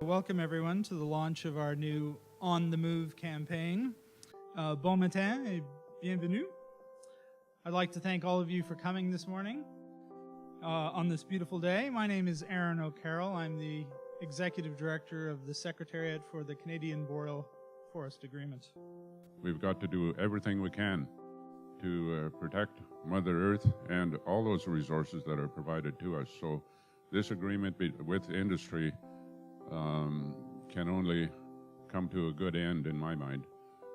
Welcome everyone to the launch of our new On the Move campaign. Bon matin et bienvenue. I'd like to thank all of you for coming this morning on this beautiful day. My name is Aaron O'Carroll. I'm the Executive Director of the Secretariat for the Canadian Boreal Forest Agreement. We've got to do everything we can to protect Mother Earth and all those resources that are provided to us. So this agreement with industry can only come to a good end in my mind.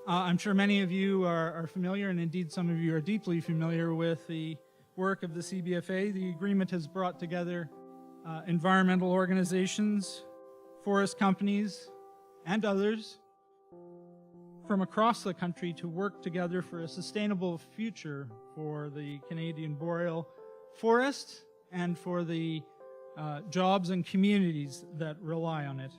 I'm sure many of you are familiar, and indeed some of you are deeply familiar with the work of the CBFA. The agreement has brought together environmental organizations, forest companies, and others from across the country to work together for a sustainable future for the Canadian boreal forest and for the jobs and communities that rely on it.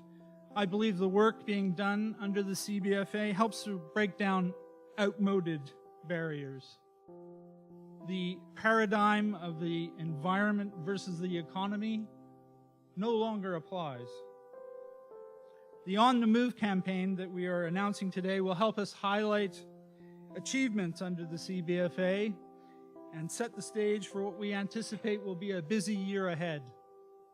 I believe the work being done under the CBFA helps to break down outmoded barriers. The paradigm of the environment versus the economy no longer applies. The On the Move campaign that we are announcing today will help us highlight achievements under the CBFA and set the stage for what we anticipate will be a busy year ahead.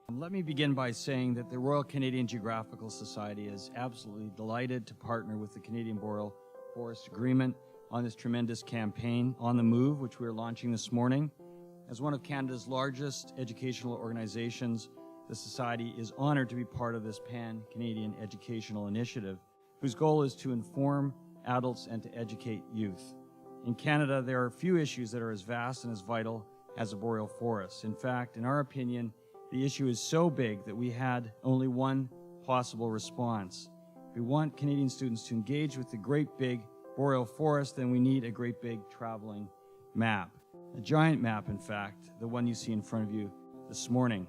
Let me begin by saying that the Royal Canadian Geographical Society is absolutely delighted to partner with the Canadian Boreal Forest Agreement on this tremendous campaign, On the Move, which we are launching this morning. As one of Canada's largest educational organizations, the Society is honored to be part of this pan-Canadian educational initiative, whose goal is to inform adults and to educate youth. In Canada, there are few issues that are as vast and as vital as the boreal forest. In fact, in our opinion, the issue is so big that we had only one possible response. If we want Canadian students to engage with the great big boreal forest, then we need a great big traveling map. A giant map, in fact, the one you see in front of you this morning.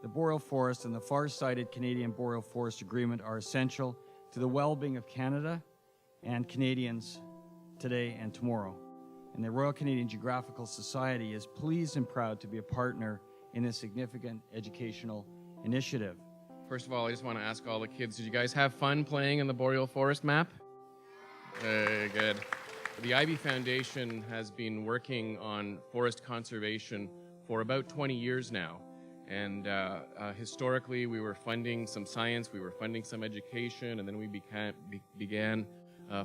The boreal forest and the far-sighted Canadian Boreal Forest Agreement are essential to the well-being of Canada and Canadians today and tomorrow. And the Royal Canadian Geographical Society is pleased and proud to be a partner in this significant educational initiative. First of all, I just want to ask all the kids, did you guys have fun playing in the boreal forest map? Very good. The IB Foundation has been working on forest conservation for about 20 years now. And historically, we were funding some science, we were funding some education, and then we began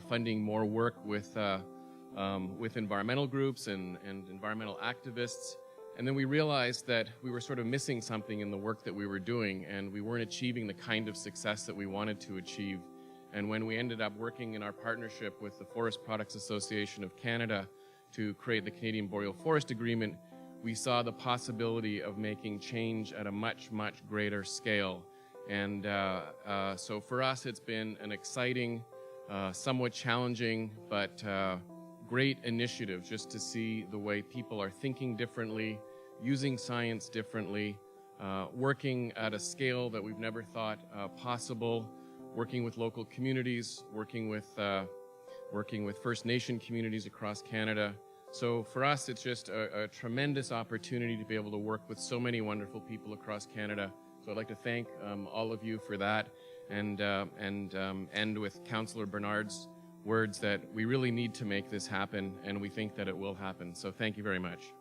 funding more work with environmental groups and environmental activists. And then we realized that we were sort of missing something in the work that we were doing, and we weren't achieving the kind of success that we wanted to achieve. And when we ended up working in our partnership with the Forest Products Association of Canada to create the Canadian Boreal Forest Agreement, we saw the possibility of making change at a much, much greater scale. And so for us, it's been an exciting, somewhat challenging, but great initiative just to see the way people are thinking differently, using science differently, working at a scale that we've never thought possible, working with local communities, working with First Nation communities across Canada. So for us, it's just a tremendous opportunity to be able to work with so many wonderful people across Canada. So I'd like to thank all of you for that, and end with Councillor Bernard's words that we really need to make this happen, and we think that it will happen. So thank you very much.